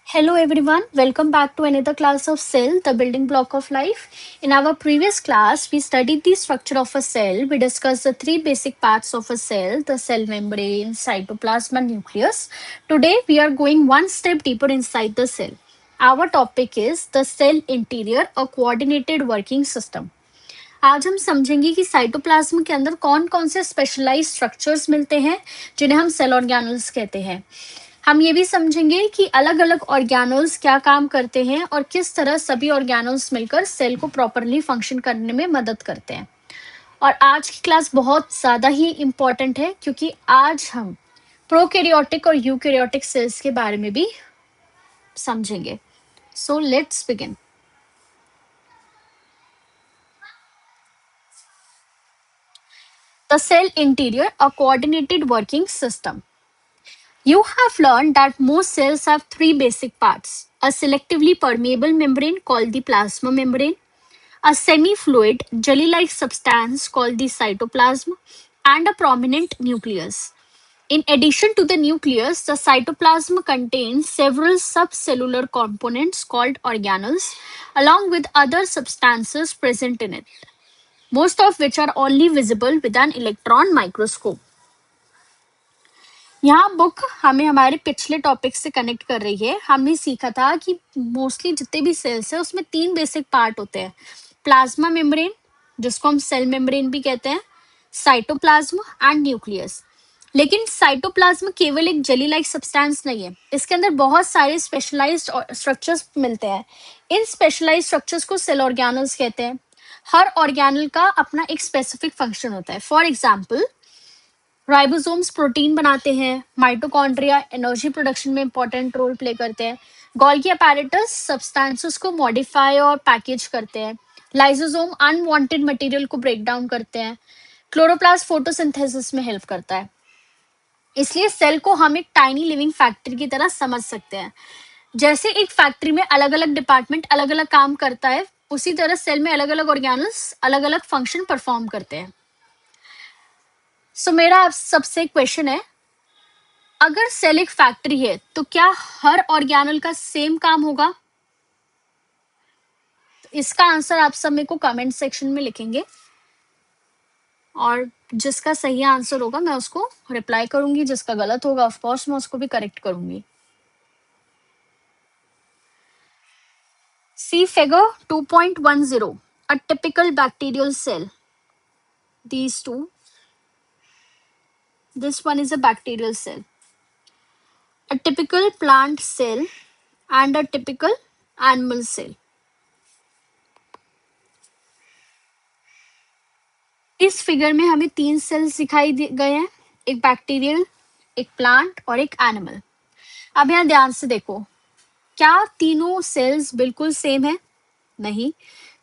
Hello everyone, welcome back to another class of cell, the building block of life. In our previous class, we studied the structure of a cell. We discussed the three basic parts of a cell, the cell membrane, cytoplasm and nucleus. Today, we are going one step deeper inside the cell. Our topic is the cell interior, a coordinated working system. आज हम समझेंगे कि cytoplasm के अंदर कौन कौन से specialised structures मिलते हैं जिन्हें हम सेल ऑर्गेनल्स कहते हैं। हम ये भी समझेंगे कि अलग अलग ऑर्गेनल्स क्या काम करते हैं और किस तरह सभी ऑर्गेनल्स मिलकर सेल को प्रॉपरली फंक्शन करने में मदद करते हैं। और आज की क्लास बहुत ज़्यादा ही इम्पॉर्टेंट है क्योंकि आज हम प्रोकैरियोटिक और यूकैरियोटिक सेल्स के बारे में भी समझेंगे। So let's begin. The cell interior, a coordinated working system. You have learned that most cells have three basic parts: a selectively permeable membrane called the plasma membrane, a semi fluid, jelly like substance called the cytoplasm, and a prominent nucleus. In addition to the nucleus, the cytoplasm contains several subcellular components called organelles, along with other substances present in it, most of which are only visible with an electron microscope. यहाँ book हमें हमारे पिछले topic से connect कर रही है। हमने सीखा था कि मोस्टली जितने भी सेल्स है उसमें तीन बेसिक पार्ट होते हैं: प्लाज्मा मेम्ब्रेन, जिसको हम सेल मेम्ब्रेन भी कहते हैं, साइटोप्लाज्म एंड न्यूक्लियस। लेकिन साइटोप्लाज्म केवल एक जेली लाइक सब्सटेंस नहीं है, इसके अंदर बहुत सारे स्पेशलाइज्ड स्ट्रक्चर्स मिलते हैं। इन स्पेशलाइज्ड स्ट्रक्चर्स को सेल ऑर्गेनल्स कहते हैं। हर ऑर्गेनल का अपना एक स्पेसिफिक फंक्शन होता है। फॉर एग्जाम्पल, राइबोसोम्स प्रोटीन बनाते हैं, माइटोकॉन्ड्रिया एनर्जी प्रोडक्शन में इंपॉर्टेंट रोल प्ले करते हैं, गोल्गी अपैरेटस सब्सटेंसेस को मॉडिफाई और पैकेज करते हैं, लाइसोसोम अनवांटेड मटेरियल को ब्रेक डाउन करते हैं, क्लोरोप्लास्ट फोटोसिंथेसिस में हेल्प करता है। इसलिए सेल को हम एक टाइनी लिविंग फैक्ट्री की तरह समझ सकते हैं। जैसे एक फैक्ट्री में अलग अलग डिपार्टमेंट अलग अलग काम करता है, उसी तरह सेल में अलग अलग ऑर्गेनल्स अलग अलग फंक्शन परफॉर्म करते हैं। सो मेरा आप सबसे क्वेश्चन है, अगर सेल एक फैक्ट्री है तो क्या हर ऑर्गेनल का सेम काम होगा? इसका आंसर आप सब मेरे को कमेंट सेक्शन में लिखेंगे और जिसका सही आंसर होगा मैं उसको रिप्लाई करूंगी, जिसका गलत होगा ऑफ कोर्स मैं उसको भी करेक्ट करूंगी। सी figure 2.10, a typical bacterial cell. These two. This one is a bacterial cell. A typical plant cell and a typical animal cell. इस फिगर में हमें तीन सेल्स दिखाई गए हैं, एक बैक्टीरियल, एक प्लांट और एक एनिमल। अब यहाँ ध्यान से देखो, क्या तीनों सेल्स बिल्कुल सेम है? नहीं,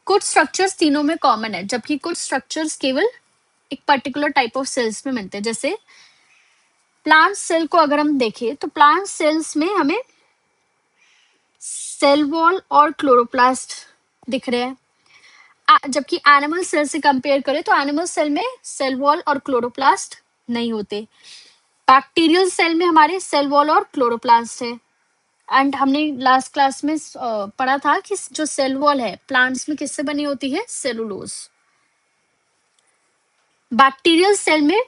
कुछ स्ट्रक्चर्स तीनों में कॉमन है, जबकि कुछ स्ट्रक्चर्स केवल एक पर्टिकुलर टाइप ऑफ सेल्स में मिलते हैं। जैसे प्लांट सेल को अगर हम देखें तो प्लांट सेल्स में हमें सेल वॉल और क्लोरोप्लास्ट दिख रहे हैं, जबकि एनिमल सेल से कंपेयर करें तो एनिमल सेल में सेल वॉल और क्लोरोप्लास्ट नहीं होते। बैक्टीरियल सेल में हमारे सेल वॉल और क्लोरोप्लास्ट है। एंड हमने लास्ट क्लास में पढ़ा था कि जो सेल वॉल है प्लांट्स में किससे बनी होती है? सेलुलोज। बैक्टीरियल सेल में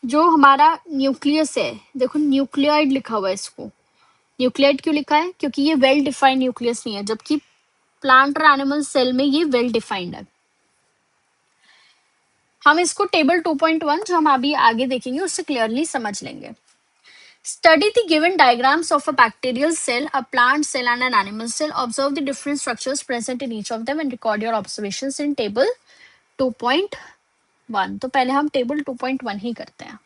जो हमारा न्यूक्लियस है, देखो न्यूक्लियोइड लिखा हुआ है, इसको न्यूक्लियोइड क्यों लिखा है? क्योंकि ये वेल डिफाइंड न्यूक्लियस नहीं है, जबकि प्लांट और एनिमल सेल में ये वेल डिफाइंड है। हम इसको टेबल 2.1 जो हम अभी आगे देखेंगे उससे क्लियरली समझ लेंगे। Study the given diagrams of a bacterial cell, a plant cell, and an animal cell. Observe the different structures present in each of them and record your observations in table 2.1. तो पहले हम table 2.1 ही करते हैं।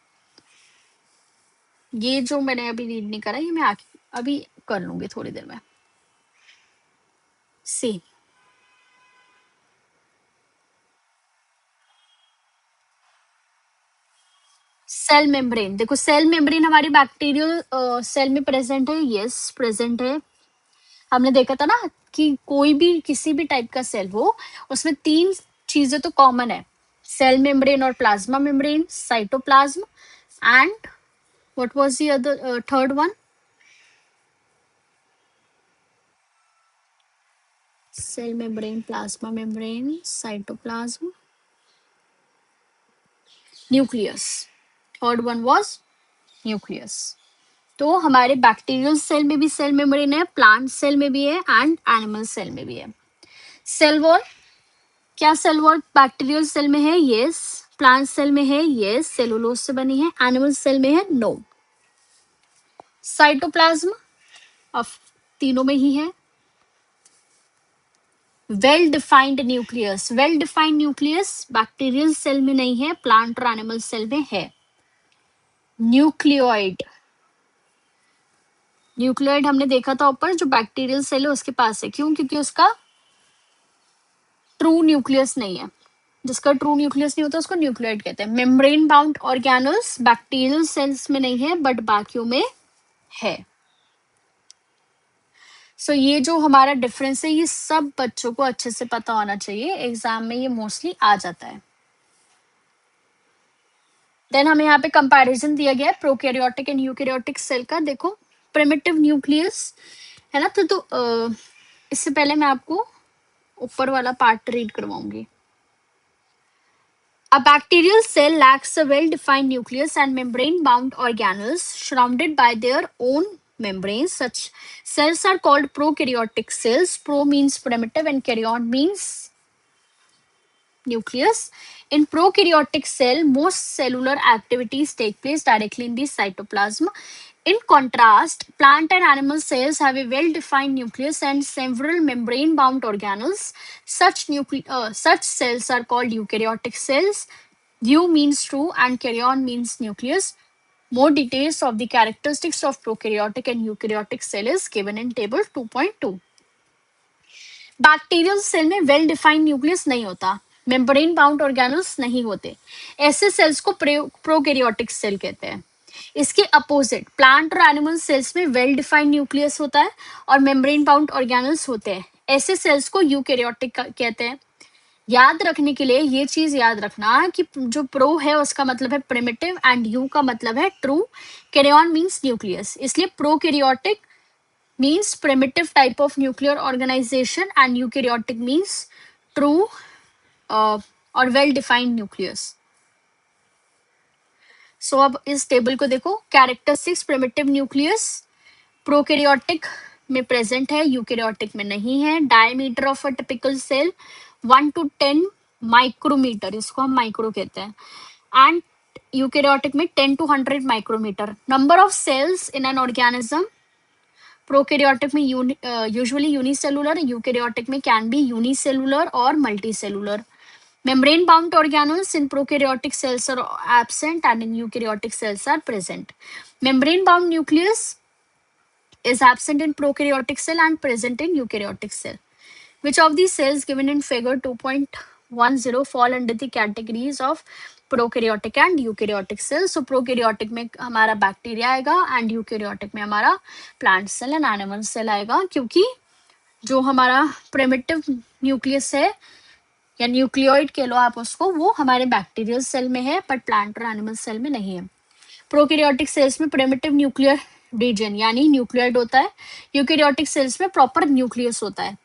ये जो मैंने अभी read नहीं करा, ये मैं अभी कर लूंगी थोड़ी देर में। सी सेल मेम्ब्रेन, देखो सेल मेम्ब्रेन हमारी बैक्टीरियल सेल में प्रेजेंट है। यस, प्रेजेंट है। हमने देखा था ना कि कोई भी किसी भी टाइप का सेल हो उसमें तीन चीजें तो कॉमन है: सेल मेम्ब्रेन और plasma membrane, cytoplasm and what was the other third one? cell membrane, plasma membrane, cytoplasm, nucleus. Third one was nucleus. तो हमारे बैक्टीरियल सेल में भी सेल मेम्ब्रेन है, प्लांट सेल में भी है एंड एनिमल सेल में भी है. सेल वॉल, क्या सेल वॉल बैक्टीरियल सेल में है? यस. प्लांट सेल में है? यस. सेलुलोज से बनी है. एनिमल सेल में है? नो. साइटोप्लाज्म अब तीनों में ही है. Well defined nucleus, well defined nucleus bacterial cell में नहीं है, प्लांट और एनिमल सेल में है. न्यूक्लियोइड, न्यूक्लियोइड हमने देखा था ऊपर, जो बैक्टीरियल सेल है उसके पास है. क्यों? क्योंकि उसका ट्रू न्यूक्लियस नहीं है. जिसका ट्रू न्यूक्लियस नहीं होता उसको न्यूक्लियोइड कहते हैं. Membrane bound organelles bacterial cells में नहीं है बट बाकियों में है. सो ये जो हमारा डिफरेंस है ये सब बच्चों को अच्छे से पता होना चाहिए, एग्जाम में ये मोस्टली आ जाता है. देन हमें यहाँ पे कंपैरिजन दिया गया है प्रोकैरियोटिक एंड यूकैरियोटिक सेल का. देखो प्रिमिटिव न्यूक्लियस है ना, तो इससे पहले मैं आपको ऊपर वाला पार्ट रीड करवाऊंगी. A bacterial cell lacks a well-defined nucleus and membrane-bound organelles surrounded by their own membranes. Such cells are called prokaryotic cells. Pro means primitive and karyon means nucleus. In prokaryotic cell, most cellular activities take place directly in the cytoplasm. In contrast, plant and animal cells have a well-defined nucleus and several membrane-bound organelles. Such cells are called eukaryotic cells. Eu means true and karyon means nucleus. More details of the characteristics of prokaryotic and eukaryotic cell is given in table 2.2. Bacterial cell में well defined nucleus नहीं होता, membrane bound organelles नहीं होते. ऐसे sales को prokaryotic cell कहते हैं. इसके अपोजिट प्लांट और एनिमल सेल्स में वेल डिफाइंड न्यूक्लियस होता है और मेम्ब्रेन बाउंड ऑर्गेनल्स होते हैं. ऐसे सेल्स को यूकैरियोटिक कहते हैं. याद रखने के लिए ये चीज याद रखना कि जो प्रो है उसका मतलब है प्रिमिटिव एंड यू का मतलब है ट्रू. कैरियन मीन्स न्यूक्लियस, इसलिए prokaryotic means primitive type of nuclear organization and eukaryotic means true or well defined nucleus. So अब इस टेबल को देखो. कैरेक्टरिस्टिक्स प्रिमिटिव न्यूक्लियस प्रोकैरियोटिक में प्रेजेंट है, यूकैरियोटिक में नहीं है. Diameter of a typical cell 1 to 10 micrometre, इसको हम माइक्रो कहते हैं, एंड यूकैरियोटिक में 10 to 100 micrometre. Number of cells in an organism prokaryotic में यूजुअली यूनिसेलुलर, यूकैरियोटिक में कैन बी यूनिसेलुलर और multicellular. Membrane bound organelles in prokaryotic cells are absent and in eukaryotic cells are present. Membrane bound nucleus is absent in prokaryotic cell and present in eukaryotic cell. Which of these cells given in figure 2.10 fall under the categories of prokaryotic and eukaryotic cells? So prokaryotic में हमारा bacteria आएगा and eukaryotic में हमारा plant cell and animal cell आएगा, क्योंकि जो हमारा primitive nucleus है या न्यूक्लियोइड कह लो आप उसको, वो हमारे बैक्टीरियल सेल में है बट प्लांट और एनिमल सेल में नहीं है. प्रोकैरियोटिक सेल्स में प्रिमिटिव न्यूक्लियर रीजन यानी न्यूक्लियोइड होता है. यूकैरियोटिक सेल्स में प्रॉपर न्यूक्लियस होता है.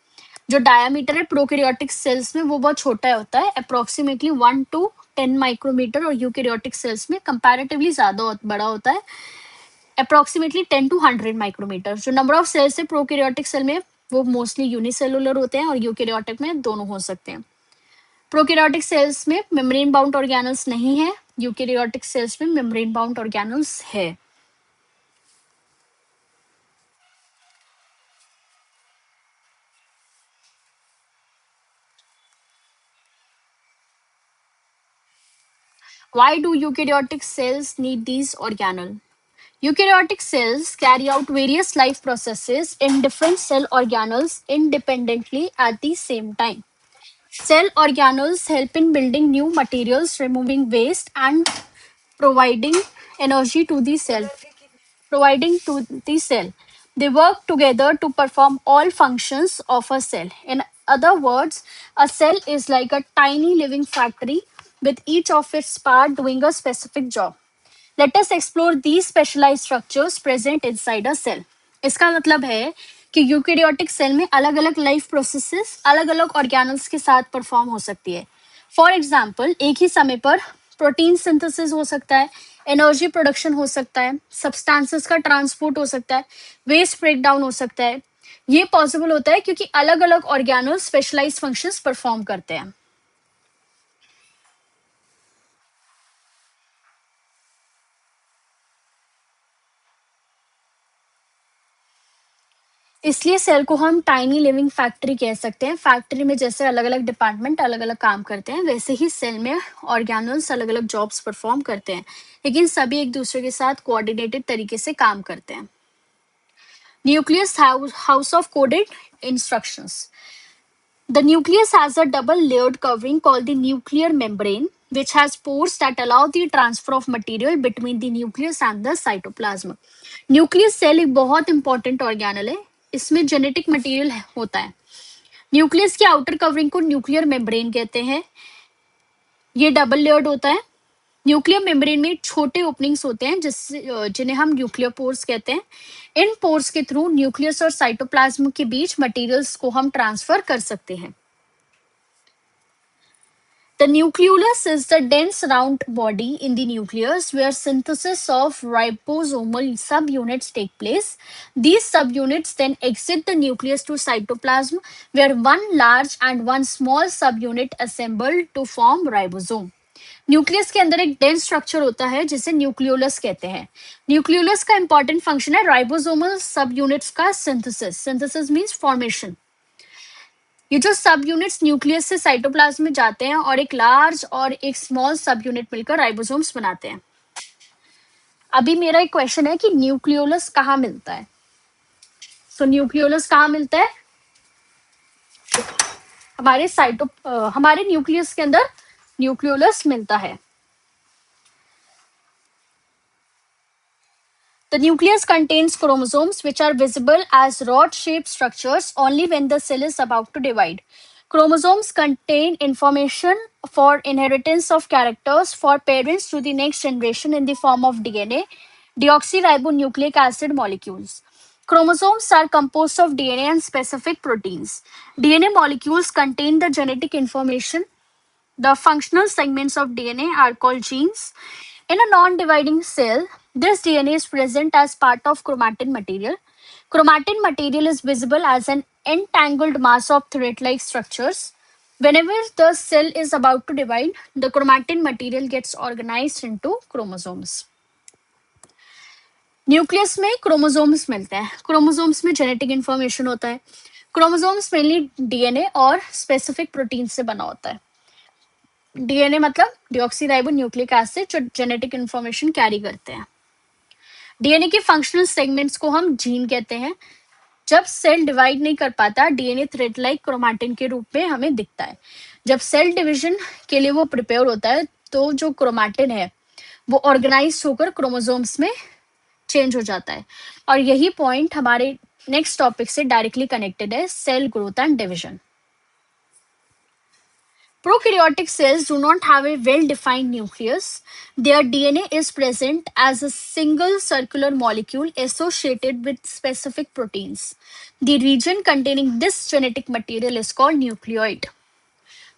जो डायमीटर है प्रोकैरियोटिक सेल्स में वो बहुत छोटा होता है, अप्रोक्सीमेटली 1 to 10 माइक्रोमीटर, और यूकैरियोटिक सेल्स में कंपैरेटिवली ज्यादा बड़ा होता है, अप्रोक्सीमेटली 10 to 100 माइक्रोमीटर. जो नंबर ऑफ सेल्स है प्रोकैरियोटिक सेल में वो मोस्टली यूनिसेलुलर होते हैं और यूकैरियोटिक में दोनों हो सकते हैं. प्रोकैरियोटिक सेल्स में मेम्ब्रेन बाउंड ऑर्गेनल्स नहीं है, यूकैरियोटिक सेल्स में मेम्ब्रेन बाउंड ऑर्गेनल्स है. Why do eukaryotic cells need these organelles? Eukaryotic cells carry out various life processes in different cell organelles independently at the same time. Cell organelles help in building new materials, removing waste, and providing energy to the cell. They work together to perform all functions of a cell. In other words, a cell is like a tiny living factory with each of its parts doing a specific job. Let us explore these specialized structures present inside a cell. इसका मतलब है कि eukaryotic cell में अलग अलग life processes अलग अलग organelles के साथ परफॉर्म हो सकती है। फॉर एग्जाम्पल, एक ही समय पर प्रोटीन सिंथेसिस हो सकता है, एनर्जी प्रोडक्शन हो सकता है, सब्सटेंसेस का ट्रांसपोर्ट हो सकता है, वेस्ट ब्रेक डाउन हो सकता है। ये पॉसिबल होता है क्योंकि अलग अलग ऑर्गेनल स्पेशलाइज फंक्शंस परफॉर्म करते हैं। इसलिए सेल को हम टाइनी लिविंग फैक्ट्री कह सकते हैं। फैक्ट्री में जैसे अलग अलग डिपार्टमेंट अलग अलग काम करते हैं, वैसे ही सेल में ऑर्गेनल्स अलग अलग जॉब्स परफॉर्म करते हैं, लेकिन सभी एक दूसरे के साथ कोऑर्डिनेटेड तरीके से काम करते हैं। Nucleus house of coded instructions. The nucleus has a double layered covering called the nuclear membrane, which has pores that allow the transfer of material between the nucleus and the cytoplasm. Nucleus cell एक बहुत important organelle है, इसमें genetic material होता है। Nucleus की outer covering को nuclear membrane कहते हैं। ये डबल लेयर्ड होता है। न्यूक्लियर मेम्ब्रेन में छोटे ओपनिंग्स होते हैं जिन्हें हम न्यूक्लियर पोर्स कहते हैं। इन पोर्स के थ्रू न्यूक्लियस और साइटोप्लाज्म के बीच मटेरियल्स को हम ट्रांसफर कर सकते हैं। The nucleolus is the dense round body in the nucleus where synthesis of ribosomal subunits take place. These subunits then exit the nucleus to cytoplasm where one large and one small subunit assemble to form ribosome. Nucleus के अंदर एक dense structure होता है जिसे nucleolus कहते हैं। Nucleolus का important function है राइबोसोमल सब यूनिट्स का सिंथेसिस। Synthesis means formation. ये जो सब यूनिट्स न्यूक्लियस से साइटोप्लाज्म में जाते हैं और एक लार्ज और एक स्मॉल सब यूनिट मिलकर राइबोसोम्स बनाते हैं। अभी मेरा एक क्वेश्चन है कि न्यूक्लियोलस कहाँ मिलता है। सो न्यूक्लियोलस कहाँ मिलता है? हमारे न्यूक्लियस के अंदर न्यूक्लियोलस मिलता है। The nucleus contains chromosomes which are visible as rod-shaped structures only when the cell is about to divide. Chromosomes contain information for inheritance of characters for parents to the next generation in the form of DNA, deoxyribonucleic acid molecules. Chromosomes are composed of DNA and specific proteins. DNA molecules contain the genetic information. The functional segments of DNA are called genes. In a non-dividing cell, this DNA is present as part of chromatin material. Chromatin material is visible as an entangled mass of thread-like structures. Whenever the cell is about to divide, the chromatin material gets organized into chromosomes. Nucleus में chromosomes मिलते हैं। Chromosomes में genetic information होता है। Chromosomes mainly DNA और specific protein से बना होता है। डीएनए मतलब डिऑक्सीराइबो न्यूक्लिक एसिड, जो जेनेटिक इंफॉर्मेशन कैरी करते हैं। डीएनए के फंक्शनल सेगमेंट्स को हम जीन कहते हैं। जब सेल डिवाइड नहीं कर पाता, डीएनए थ्रेड लाइक क्रोमैटिन के रूप में हमें दिखता है। जब सेल डिवीजन के लिए वो प्रिपेयर होता है, तो जो क्रोमैटिन है वो ऑर्गेनाइज होकर क्रोमोसोम्स में चेंज हो जाता है। और यही पॉइंट हमारे नेक्स्ट टॉपिक से डायरेक्टली कनेक्टेड है, cell growth and division. Prokaryotic cells do not have a well-defined nucleus. Their DNA is present as a single circular molecule associated with specific proteins. The region containing this genetic material is called nucleoid.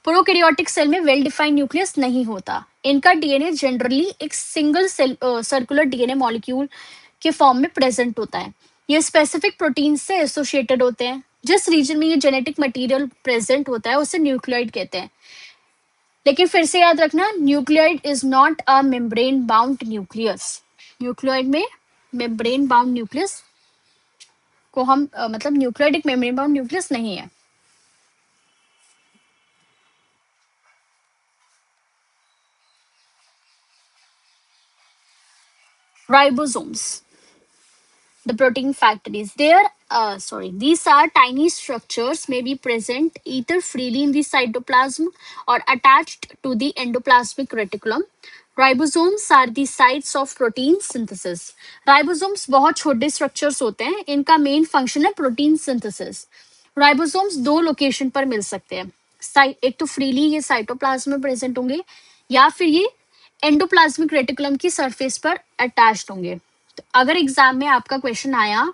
Prokaryotic cell में well defined nucleus नहीं होता। इनका DNA generally एक single circular DNA molecule के form में present होता है। ये स्पेसिफिक प्रोटीन से एसोसिएटेड होते हैं। जिस रीजन में ये जेनेटिक मटेरियल प्रेजेंट होता है उसे न्यूक्लियोइड कहते हैं। लेकिन फिर से याद रखना, nucleoid is not a membrane bound nucleus. Nucleoid में मेम्ब्रेन बाउंड न्यूक्लियस को हम मतलब न्यूक्लियोइड एक मेम्ब्रेन बाउंड न्यूक्लियस नहीं है। Ribosomes, the protein factories. These are tiny structures may be present either freely in the cytoplasm or attached to the endoplasmic reticulum. Ribosomes are the sites of protein synthesis. Ribosomes बहुत छोटे structures होते हैं। इनका main function है protein synthesis. Ribosomes दो location पर मिल सकते हैं। एक तो freely ये cytoplasm में present होंगे, या फिर ये एंडोप्लाज्मिक रेटिकुलम की सरफेस पर अटैच्ड होंगे। अगर एग्जाम में आपका क्वेश्चन आया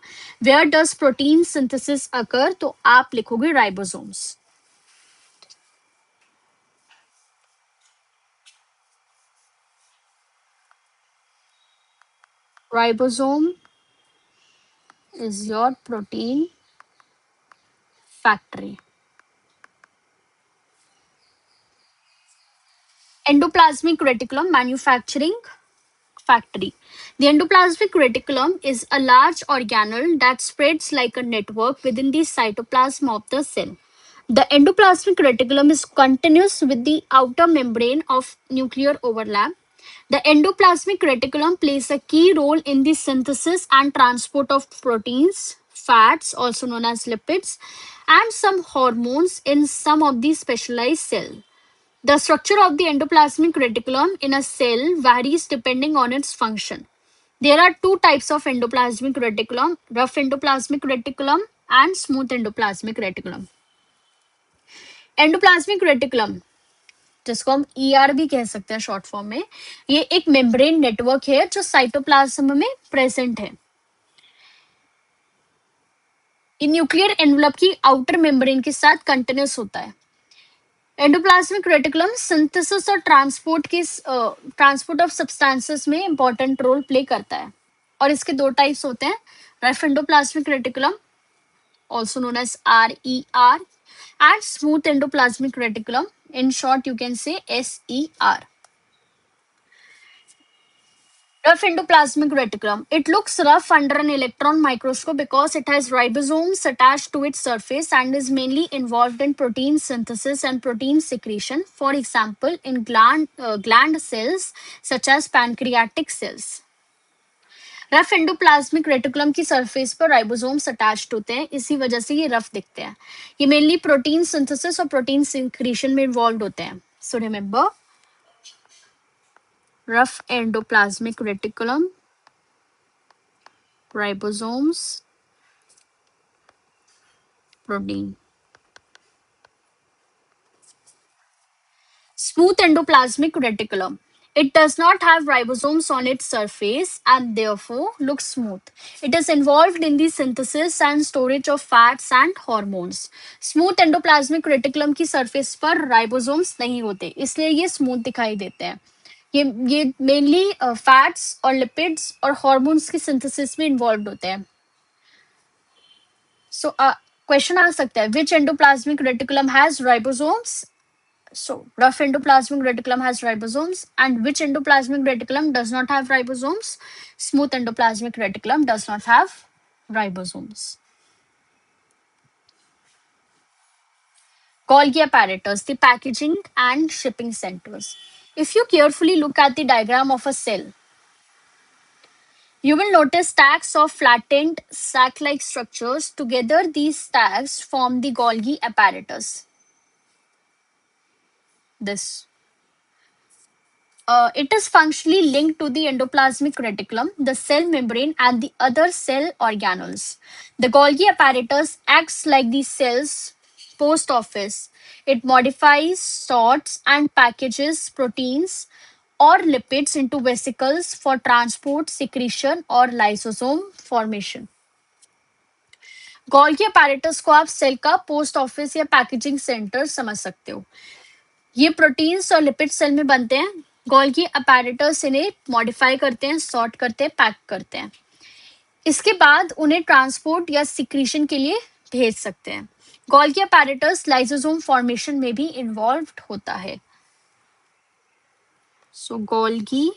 वेयर डज प्रोटीन सिंथेसिस अकर, तो आप लिखोगे ribosomes. Ribosome is your protein factory. Endoplasmic reticulum manufacturing factory. The endoplasmic reticulum is a large organelle that spreads like a network within the cytoplasm of the cell. The endoplasmic reticulum is continuous with the outer membrane of nuclear overlap. The endoplasmic reticulum plays a key role in the synthesis and transport of proteins, fats, also known as lipids, and some hormones in some of the specialized cells. The structure of the endoplasmic reticulum in a cell varies depending on its function. There are two types of endoplasmic reticulum: rough endoplasmic reticulum and smooth endoplasmic reticulum. Endoplasmic reticulum, जिसको हम ER भी कह सकते हैं short form में, ये एक membrane network है जो साइटोप्लाज्म में प्रेजेंट है. ये न्यूक्लियर एनवलप की आउटर मेम्ब्रेन के साथ कंटिन्यूस होता है. एंडोप्लाज्मिक रेटिकुलम सिंथेसिस और ट्रांसपोर्ट ऑफ सब्सटेंसेस में इंपॉर्टेंट रोल प्ले करता है. और इसके दो टाइप्स होते हैं: rough endoplasmic reticulum, also known as RER, and smooth endoplasmic reticulum. In short, you can say SER. Rough endoplasmic reticulum. It looks rough under an electron microscope because it has ribosomes attached to its surface and is mainly involved in protein synthesis and protein secretion. For example, in gland cells such as pancreatic cells. Rough endoplasmic reticulum की surface पर ribosomes attached होते हैं, इसी वजह से ये rough दिखते हैं. ये मेनली प्रोटीन सिंथेसिस और प्रोटीन सिक्रीशन में इन्वॉल्व होते हैं. So remember, rough endoplasmic reticulum, ribosomes, protein. Smooth endoplasmic reticulum. It does not have ribosomes on its surface and therefore looks smooth. It is involved in the synthesis and storage of fats and hormones. Smooth endoplasmic reticulum की surface पर ribosomes नहीं होते, इसलिए ये smooth दिखाई देते हैं. ये mainly fats और lipids और hormones की synthesis में involved होते हैं. So question आ सकता है, which endoplasmic reticulum has ribosomes? So, rough endoplasmic reticulum has ribosomes, and which endoplasmic reticulum does not have ribosomes? Smooth endoplasmic reticulum does not have ribosomes. Golgi apparatus, the packaging and shipping centers. If you carefully look at the diagram of a cell, you will notice stacks of flattened sac-like structures. Together, these stacks form the Golgi apparatus. This. It is functionally linked to the endoplasmic reticulum, the cell membrane, and the other cell organelles. The Golgi apparatus acts like the cell's post office. It modifies, sorts, and packages proteins or lipids into vesicles for transport, secretion, or lysosome formation. Golgi apparatus को आप cell का post office या packaging centre समझ सकते हो. ये proteins और lipid cell में बनते हैं. गोल्गी अपैरेटस इन्हें मॉडिफाई करते हैं, सॉर्ट करते हैं, पैक करते हैं. इसके बाद उन्हें ट्रांसपोर्ट या सिक्रीशन के लिए भेज सकते हैं. गोल्गी अपैरेटस लाइसोसोम फॉर्मेशन में भी इन्वॉल्व होता है. सो Golgi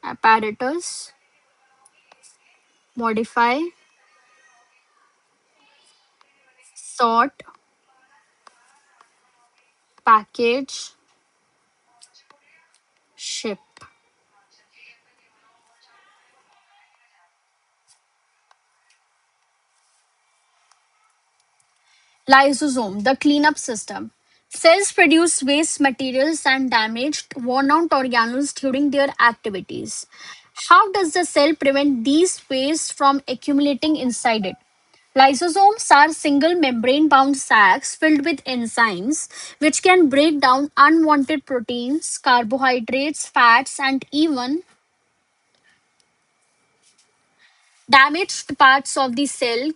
apparatus modify, sort, package, ship. Lysosome, the cleanup system. Cells produce waste materials and damaged, worn out organelles during their activities. How does the cell prevent these waste from accumulating inside it? Lysosomes are single membrane bound sacs filled with enzymes which can break down unwanted proteins, carbohydrates, fats, and even damaged parts of the cell,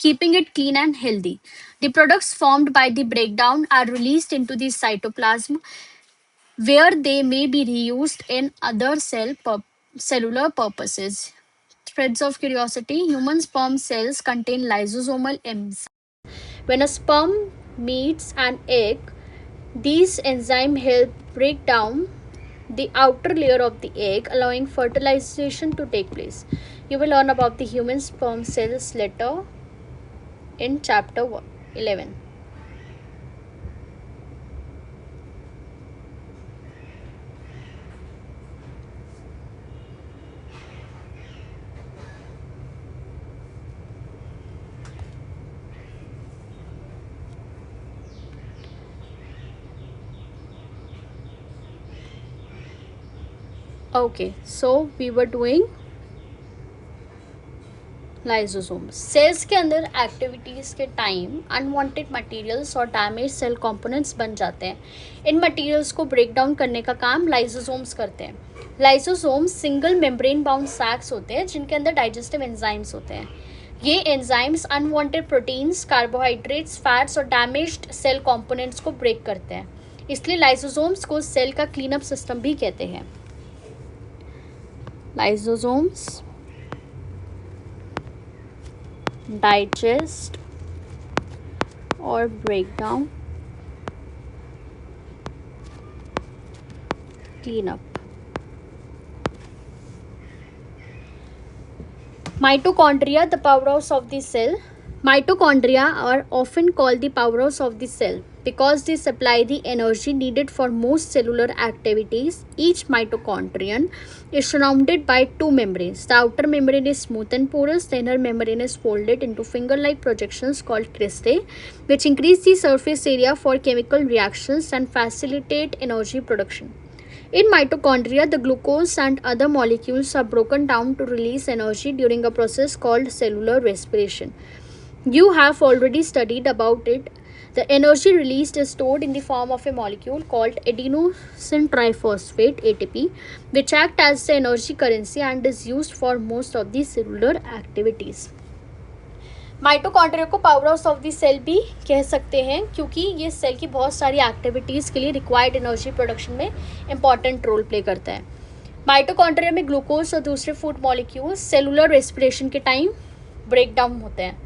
keeping it clean and healthy. The products formed by the breakdown are released into the cytoplasm where they may be reused in other cellular purposes. Threads of curiosity: human sperm cells contain lysosomal enzymes. When a sperm meets an egg, these enzymes help break down the outer layer of the egg, allowing fertilization to take place. You will learn about the human sperm cells later in chapter 11. Okay, so we were doing lysosome cells के अंदर activities के time unwanted materials और damage cell components बन जाते हैं। इन materials को break down करने का काम लाइसोसोम्स करते हैं। Lysosomes single membrane bound sacs होते हैं जिनके अंदर डाइजेस्टिव एंजाइम्स होते हैं। ये enzymes unwanted proteins, carbohydrates, fats और डैमेज्ड सेल कंपोनेंट्स को ब्रेक करते हैं। इसलिए लाइसोसोम्स को सेल का क्लीनअप सिस्टम भी कहते हैं। Lysosomes digest or break down, clean up. Mitochondria, the powerhouse of the cell. Mitochondria are often called the powerhouse of the cell because they supply the energy needed for most cellular activities. Each mitochondrion is surrounded by two membranes. The outer membrane is smooth and porous. The inner membrane is folded into finger-like projections called cristae, which increase the surface area for chemical reactions and facilitate energy production. In mitochondria, the glucose and other molecules are broken down to release energy during a process called cellular respiration. You have already studied about it. The energy released is stored in the form of a molecule called adenosine triphosphate ATP, which acts as the energy currency and is used for most of the cellular activities. Mitochondria को power house of the cell भी कह सकते हैं क्योंकि ये cell की बहुत सारी एक्टिविटीज़ के लिए रिक्वायर्ड एनर्जी प्रोडक्शन में इंपॉर्टेंट रोल प्ले करता है। माइटोकॉन्ड्रिया में ग्लूकोज और दूसरे फूड मॉलिक्यूल्स सेलुलर रेस्पिरेशन के टाइम ब्रेक डाउन होते हैं,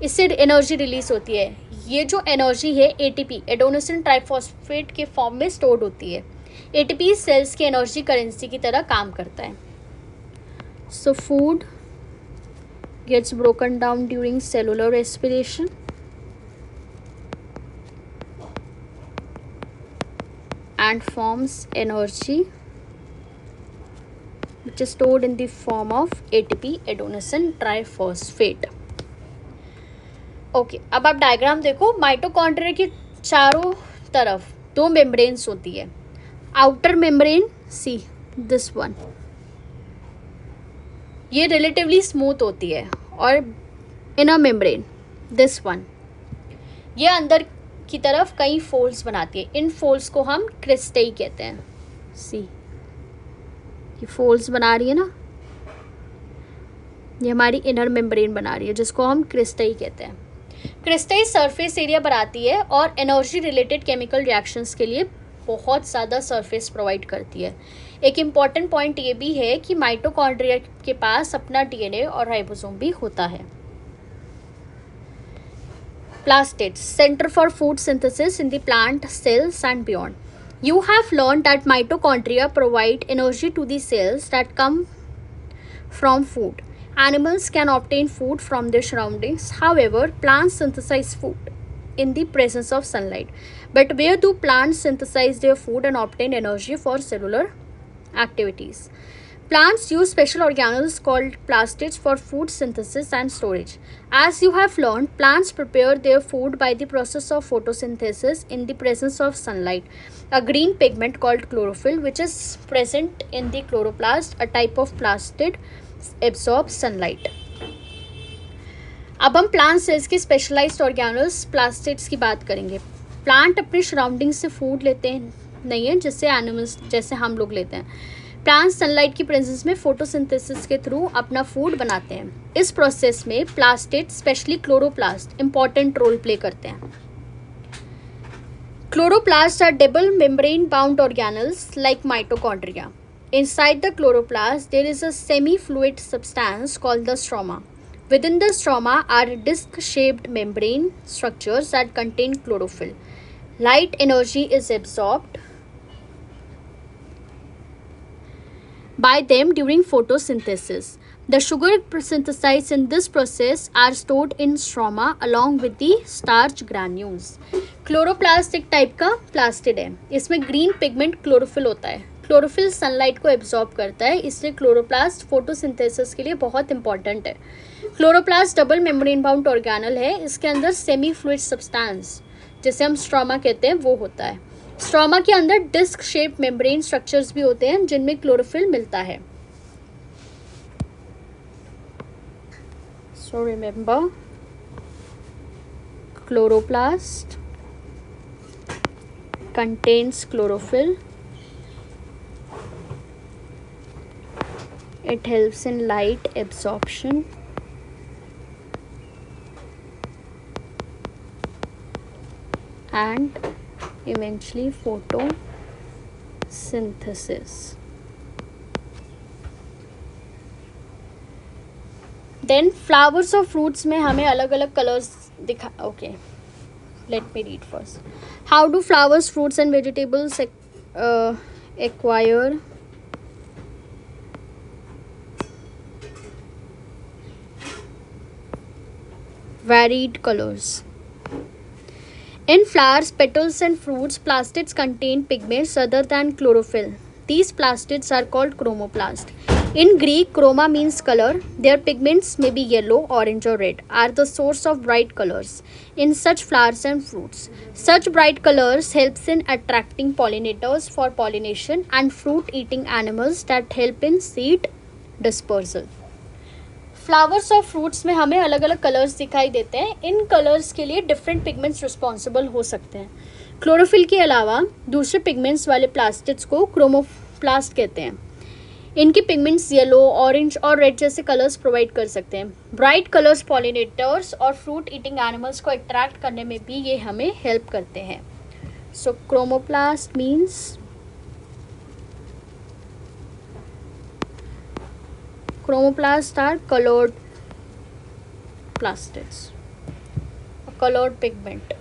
इससे एनर्जी रिलीज होती है। ये जो एनर्जी है एटीपी एडोनोसिन ट्राइफॉस्फेट के फॉर्म में स्टोर्ड होती है। एटीपी सेल्स की एनर्जी करेंसी की तरह काम करता है। So food gets broken down during cellular respiration and forms energy which is stored in the form of ATP adenosine triphosphate. Okay, अब आप डायग्राम देखो। माइटोकॉन्ड्रिया के चारों तरफ दो मेम्ब्रेन्स होती है। Outer membrane, see this one, ये रिलेटिवली स्मूथ होती है, और इनर मेम्ब्रेन दिस वन, ये अंदर की तरफ कई फोल्ड्स बनाती है। इन फोल्ड्स को हम क्रिस्टेई कहते हैं। सी, ये फोल्ड्स बना रही है ना, ये हमारी इनर मेम्ब्रेन बना रही है जिसको हम क्रिस्टेई कहते हैं। क्रिस्टेई सरफेस एरिया बनाती है और एनर्जी रिलेटेड केमिकल रिएक्शंस के लिए बहुत ज़्यादा सरफेस प्रोवाइड करती है। एक इम्पॉर्टेंट पॉइंट ये भी है कि माइटोकॉन्ड्रिया के पास अपना डीएनए और राइबोसोम भी होता है। Plastids, centre for food synthesis in the plant cells and beyond. You have learned that mitochondria provide energy to the cells that come from food. Animals can obtain food from their surroundings. However, plants synthesize food in the presence of sunlight. But where do plants synthesize their food and obtain energy for cellular activities? Plants use special organelles called plastids for food synthesis and storage. As you have learned, plants prepare their food by the process of photosynthesis in the presence of sunlight. A green pigment called chlorophyll, which is present in the chloroplast, a type of plastid, absorbs sunlight. अब हम plant cells के specialised organelles plastids की बात करेंगे। Plant अपने surrounding से food लेते हैं नहीं है जैसे एनिमल्स जैसे हम लोग लेते हैं। प्लांट सनलाइट की प्रेजेंस में फोटोसिंथेसिस के थ्रू अपना फूड बनाते हैं। इस प्रोसेस में plastid specially chloroplast important role play करते हैं। Chloroplasts are double membrane bound organelles like mitochondria. Inside the chloroplast, there is a semi-fluid substance called the stroma. Within the stroma are disc-shaped membrane structures that contain chlorophyll. Light energy is absorbed by them during photosynthesis. The sugar synthesized in this process are stored in stroma along with the starch granules. Chloroplast एक type का plastid है। इसमें green pigment chlorophyll होता है। Chlorophyll sunlight को absorb करता है, इसलिए क्लोरोप्लास्ट फोटोसिंथेसिस के लिए बहुत इंपॉर्टेंट है। Chloroplast double membrane bound organelle है। इसके अंदर सेमी फ्लूइड सब्सटेंस जिसे हम स्ट्रोमा कहते हैं वो होता है। स्ट्रोमा के अंदर डिस्क शेप मेम्ब्रेन स्ट्रक्चर्स भी होते हैं जिनमें क्लोरोफिल मिलता है। So remember, chloroplast contains chlorophyll. It helps in light absorption and eventually photosynthesis. Then flowers और fruits में हमें अलग अलग कलर्स दिखा। Okay, let me read first. How do flowers, fruits and vegetables acquire varied colors? In flowers, petals and fruits, plastids contain pigments other than chlorophyll. These plastids are called chromoplast. In Greek, chroma means color. Their pigments may be yellow, orange or red, are the source of bright colors in such flowers and fruits. Such bright colors helps in attracting pollinators for pollination and fruit-eating animals that help in seed dispersal. Flowers और fruits में हमें अलग अलग colours दिखाई देते हैं। इन colours के लिए डिफरेंट पिगमेंट्स रिस्पॉन्सिबल हो सकते हैं। क्लोरोफिल के अलावा दूसरे पिगमेंट्स वाले प्लास्टिड्स को क्रोमोप्लास्ट कहते हैं। इनकी पिगमेंट्स येलो, ऑरेंज और रेड जैसे कलर्स प्रोवाइड कर सकते हैं। ब्राइट कलर्स पॉलिनेटर्स और फ्रूट ईटिंग एनिमल्स को अट्रैक्ट करने में भी ये हमें हेल्प करते हैं। So chromoplast means chromoplasts are colored plastids, a colored pigment.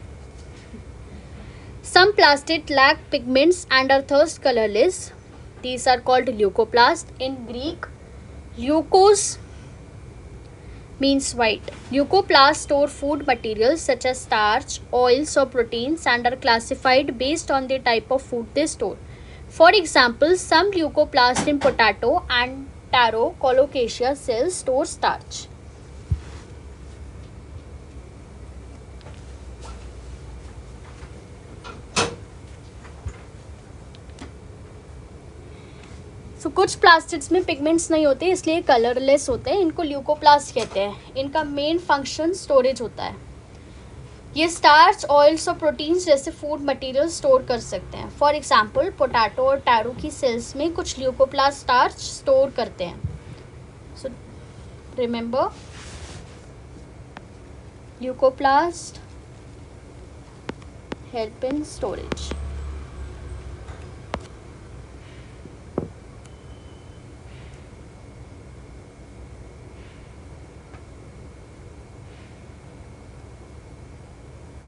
Some plastids lack pigments and are thus colorless. These are called leucoplasts. In Greek, leukos means white. Leucoplasts store food materials such as starch, oils or proteins and are classified based on the type of food they store. For example, some leucoplasts in potato and taro colocasia cells store starch. So, कुछ plastids में pigments नहीं होते इसलिए colourless होते हैं। इनको leucoplast कहते हैं। इनका मेन फंक्शन स्टोरेज होता है। ये स्टार्च, ऑयल्स और प्रोटीन्स जैसे फूड मटेरियल स्टोर कर सकते हैं। फॉर एग्जांपल, पोटैटो और टैरो की सेल्स में कुछ ल्यूकोप्लास्ट स्टार्च स्टोर करते हैं। So remember, leucoplast help in storage.